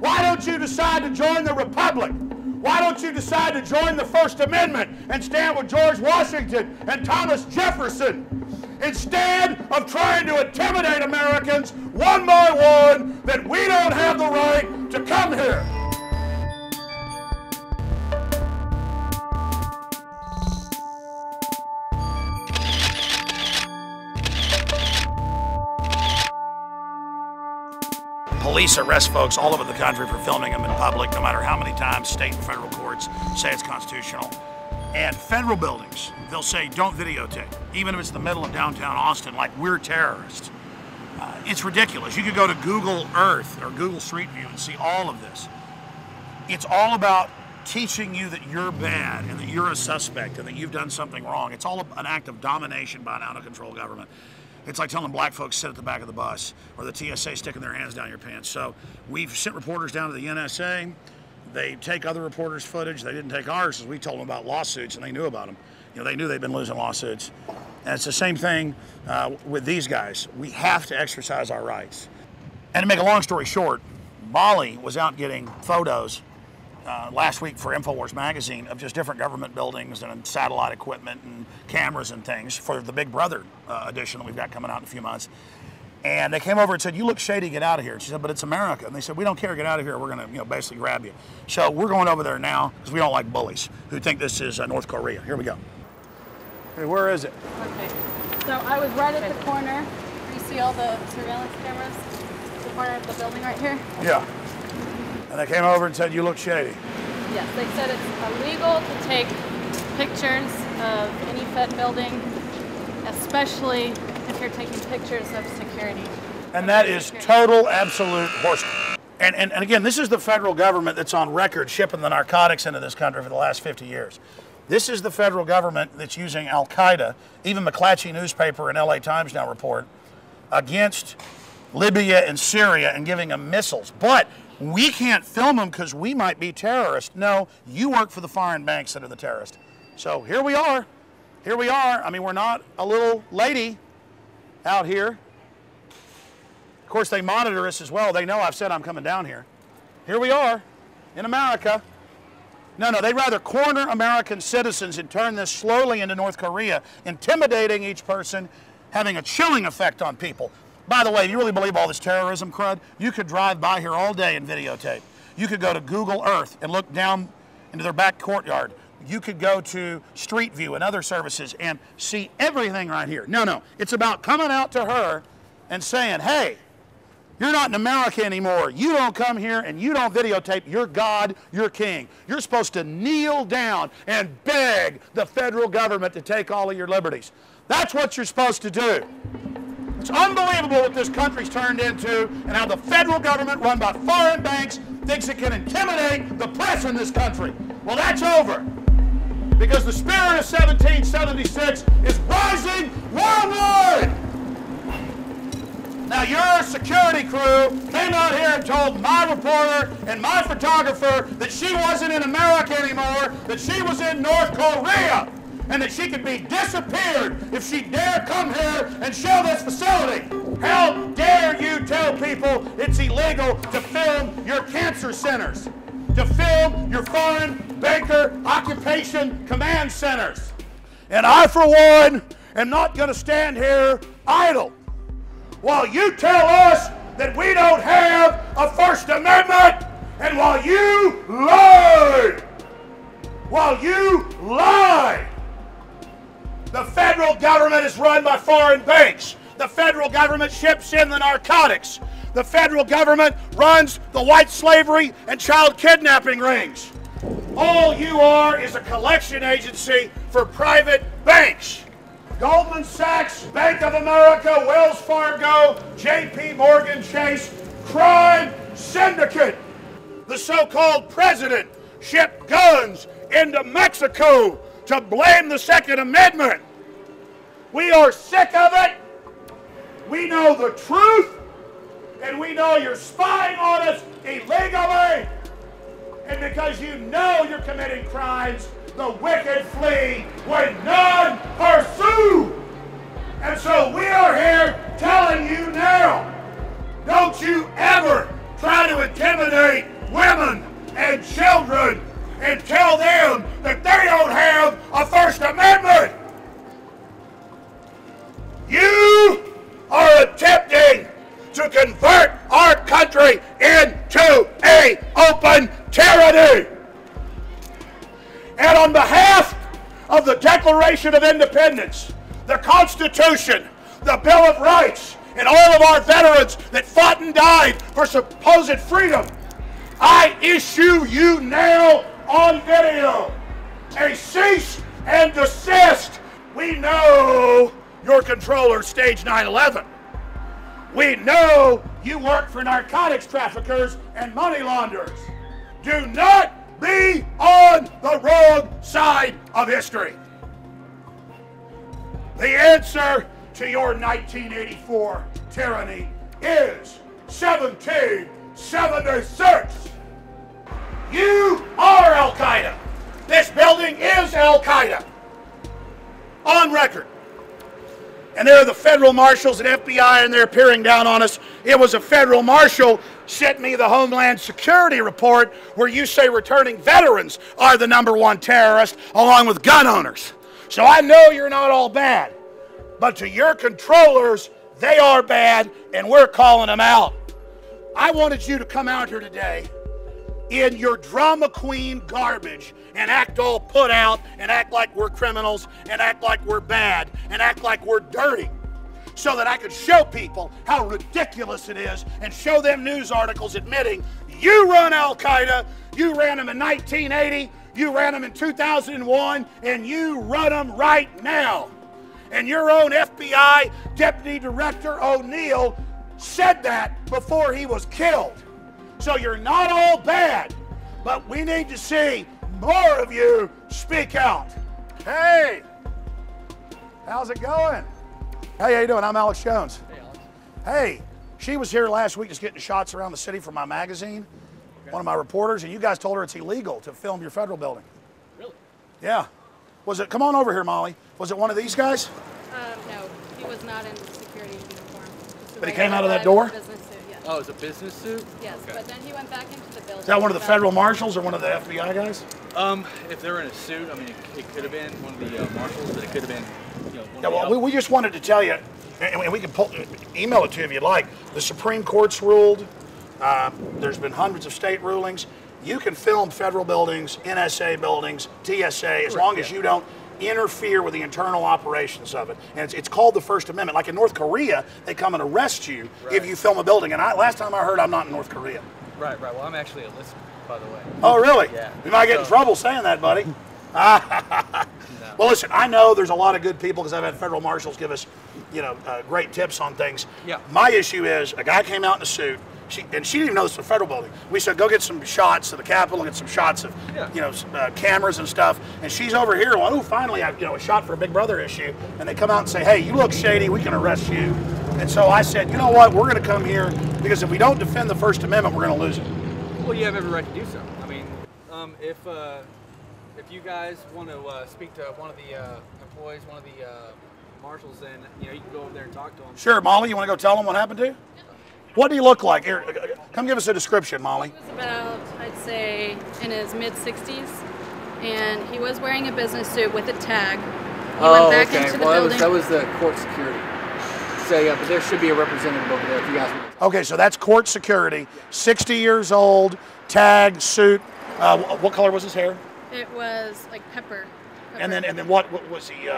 Why don't you decide to join the Republic? Why don't you decide to join the First Amendment and stand with George Washington and Thomas Jefferson? Instead of trying to intimidate Americans one by one, that we don't have the right to come here. Police arrest folks all over the country for filming them in public, no matter how many times state and federal courts say it's constitutional. And federal buildings, they'll say don't videotape, even if it's the middle of downtown Austin, like we're terrorists. It's ridiculous. You could go to Google Earth or Google Street View and see all of this. It's all about teaching you that you're bad and that you're a suspect and that you've done something wrong. It's all an act of domination by an out-of-control government. It's like telling black folks sit at the back of the bus or the TSA sticking their hands down your pants. So we've sent reporters down to the NSA. They take other reporters' footage. They didn't take ours because we told them about lawsuits and they knew about them. You know, they knew they'd been losing lawsuits. And it's the same thing with these guys. We have to exercise our rights. And to make a long story short, Molly was out getting photos last week for Infowars Magazine of just different government buildings and satellite equipment and cameras and things for the Big Brother edition that we've got coming out in a few months. And they came over and said, "You look shady, get out of here." And she said, "But it's America." And they said, "We don't care, get out of here. We're going to, basically grab you." So we're going over there now because we don't like bullies who think this is North Korea. Here we go. Hey, where is it? Okay. So I was right at the corner. You see all the surveillance cameras? The corner of the building right here? Yeah. And they came over and said, "You look shady." Yes, they said it's illegal to take pictures of any Fed building, especially if you're taking pictures of security. And that is total, absolute horseshit. And again, this is the federal government that's on record shipping the narcotics into this country for the last 50 years. This is the federal government that's using Al-Qaeda, even McClatchy newspaper and LA Times now report, against Libya and Syria and giving them missiles. But we can't film them because we might be terrorists. No, you work for the foreign banks that are the terrorists. So here we are. Here we are. I mean, we're not a little lady out here. Of course, they monitor us as well. They know I've said I'm coming down here. Here we are in America. No, they'd rather corner American citizens and turn this slowly into North Korea, intimidating each person, having a chilling effect on people. By the way, if you really believe all this terrorism crud, you could drive by here all day and videotape. You could go to Google Earth and look down into their back courtyard. You could go to Street View and other services and see everything right here. No, it's about coming out to her and saying, "Hey, you're not in America anymore. You don't come here and you don't videotape your God, your king. You're supposed to kneel down and beg the federal government to take all of your liberties. That's what you're supposed to do." It's unbelievable what this country's turned into and how the federal government, run by foreign banks, thinks it can intimidate the press in this country. Well, that's over. Because the spirit of 1776 is rising worldwide. Now, your security crew came out here and told my reporter and my photographer that she wasn't in America anymore, that she was in North Korea, and that she could be disappeared if she dare come here and show this facility. How dare you tell people it's illegal to film your cancer centers, to film your foreign banker occupation command centers? And I, for one, am not going to stand here idle while you tell us that we don't have a First Amendment, and while you lie. The federal government is run by foreign banks. The federal government ships in the narcotics. The federal government runs the white slavery and child kidnapping rings. All you are is a collection agency for private banks. Goldman Sachs, Bank of America, Wells Fargo, JP Morgan Chase, crime syndicate. The so-called president shipped guns into Mexico to blame the Second Amendment. We are sick of it. We know the truth, and we know you're spying on us illegally. And because you know you're committing crimes, the wicked flee when none pursue. And so we are here telling you now, don't you ever try to intimidate women and children and tell them that they don't have a First Amendment. You are attempting to convert our country into an open tyranny. And on behalf of the Declaration of Independence, the Constitution, the Bill of Rights, and all of our veterans that fought and died for supposed freedom, I issue you now on video a cease and desist. We know your controller staged 9/11. We know you work for narcotics traffickers and money launderers. Do not be on the wrong side of history. The answer to your 1984 tyranny is 1776. You are Al-Qaeda. This building is Al-Qaeda. On record. And there are the federal marshals and FBI, and they're peering down on us. It was a federal marshal sent me the Homeland Security report where you say returning veterans are the #1 terrorist along with gun owners. So I know you're not all bad. But to your controllers, they are bad, and we're calling them out. I wanted you to come out here today in your drama queen garbage and act all put out and act like we're criminals and act like we're bad and act like we're dirty so that I could show people how ridiculous it is and show them news articles admitting you run Al-Qaeda, you ran them in 1980, you ran them in 2001, and you run them right now. And your own FBI Deputy Director O'Neill said that before he was killed. So you're not all bad, but we need to see more of you speak out. Hey, how's it going? Hey, how you doing? I'm Alex Jones. Hey, Alex. Hey, she was here last week just getting shots around the city for my magazine, one of my reporters, and you guys told her it's illegal to film your federal building. Really? Yeah. Was it, come on over here, Molly. Was it one of these guys? No, he was not in security uniform. Just a But he came regular out of that guy door? with a business suit, yes. Oh, it's a business suit? Yes, Okay. but then he went back into the building. Is that one of the Back- federal marshals or one of the FBI guys? If they're in a suit, I mean, it could have been one of the marshals, but it could have been, you know, one Yeah, of well, the we just wanted to tell you, and we can email it to you if you'd like. The Supreme Court's ruled. There's been hundreds of state rulings. You can film federal buildings, NSA buildings, TSA, as long as you don't interfere with the internal operations of it. And it's called the First Amendment. Like in North Korea, they come and arrest you if you film a building. And last time I heard, I'm not in North Korea. Right. Well, I'm actually a listener, by the way. Oh, really? Yeah. You might get in trouble saying that, buddy. Well, listen, I know there's a lot of good people because I've had federal marshals give us, great tips on things. Yeah. My issue is a guy came out in a suit. She didn't even know this was a federal building. We said, go get some shots of the Capitol, get some shots of, cameras and stuff. And she's over here, well, finally, a shot for a Big Brother issue. And they come out and say, hey, you look shady, we can arrest you. And so I said, you know what, we're going to come here because if we don't defend the First Amendment, we're going to lose it. Well, you have every right to do so. I mean, if you guys want to speak to one of the employees, one of the marshals, then you can go over there and talk to them. Sure, Molly, you want to go tell them what happened to you? What do you look like? Here, come give us a description, Molly. He was about, I'd say, in his mid-60s, and he was wearing a business suit with a tag. He went back into the building. That was the court security. So yeah, but there should be a representative over there if you guys want. Okay, so that's court security. 60 years old, tag, suit. What color was his hair? It was like pepper. And then what was he?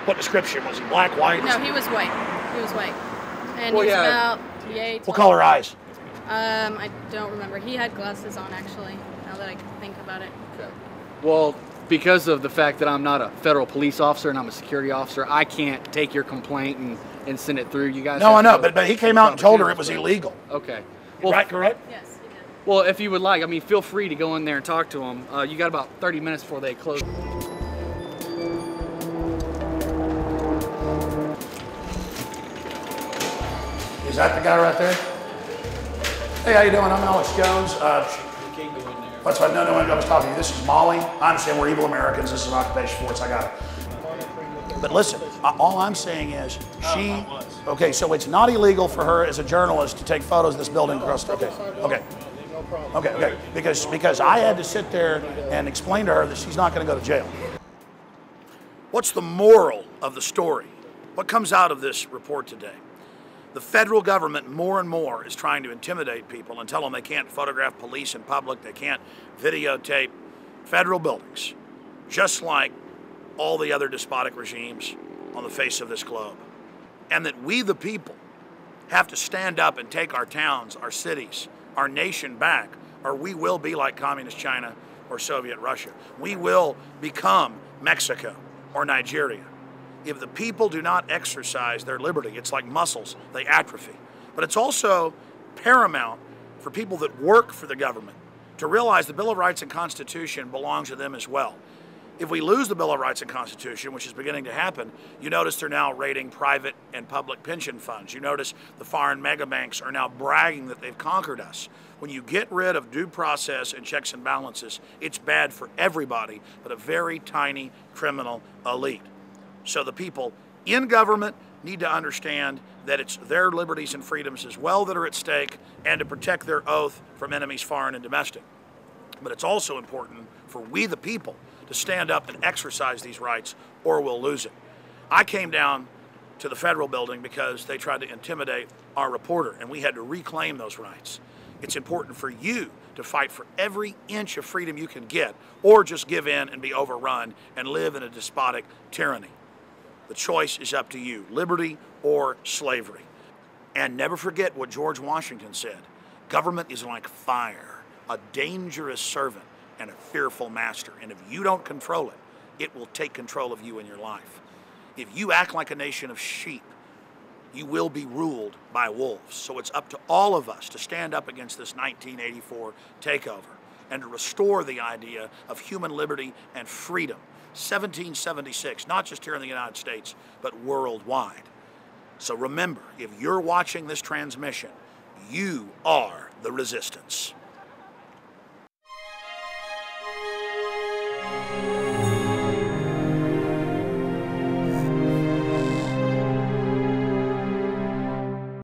What description was he? Black, white? No, he was white. He was white. And Well, he's yeah. about yay What color eyes? I don't remember. He had glasses on, actually, now that I think about it. Okay. Well, because of the fact that I'm not a federal police officer and I'm a security officer, I can't take your complaint and send it through. You guys. No, I have know, to but he came out and told her it was illegal. Okay. Well, Right, correct? Yes, he did. Well, if you would like, I mean, feel free to go in there and talk to them. You got about 30 minutes before they close. Is that the guy right there? Hey, how you doing? I'm Alex Jones. Can't go in there. What's what? No, I was talking to you. This is Molly. I understand we're evil Americans. This is occupation force. I got it. But listen, all I'm saying is she. Okay, so it's not illegal for her as a journalist to take photos of this building across. Okay. problem. Okay. Because I had to sit there and explain to her that she's not going to go to jail. What's the moral of the story? What comes out of this report today? The federal government more and more is trying to intimidate people and tell them they can't photograph police in public, they can't videotape federal buildings, just like all the other despotic regimes on the face of this globe. And that we, the people, have to stand up and take our towns, our cities, our nation back, or we will be like Communist China or Soviet Russia. We will become Mexico or Nigeria. If the people do not exercise their liberty, it's like muscles, they atrophy. But it's also paramount for people that work for the government to realize the Bill of Rights and Constitution belongs to them as well. If we lose the Bill of Rights and Constitution, which is beginning to happen, you notice they're now raiding private and public pension funds. You notice the foreign mega banks are now bragging that they've conquered us. When you get rid of due process and checks and balances, it's bad for everybody but a very tiny criminal elite. So the people in government need to understand that it's their liberties and freedoms as well that are at stake, and to protect their oath from enemies foreign and domestic. But it's also important for we the people to stand up and exercise these rights, or we'll lose it. I came down to the federal building because they tried to intimidate our reporter, and we had to reclaim those rights. It's important for you to fight for every inch of freedom you can get, or just give in and be overrun and live in a despotic tyranny. The choice is up to you, liberty or slavery. And never forget what George Washington said. Government is like fire, a dangerous servant and a fearful master. And if you don't control it, it will take control of you in your life. If you act like a nation of sheep, you will be ruled by wolves. So it's up to all of us to stand up against this 1984 takeover and to restore the idea of human liberty and freedom. 1776, not just here in the United States, but worldwide. So remember, if you're watching this transmission, you are the resistance.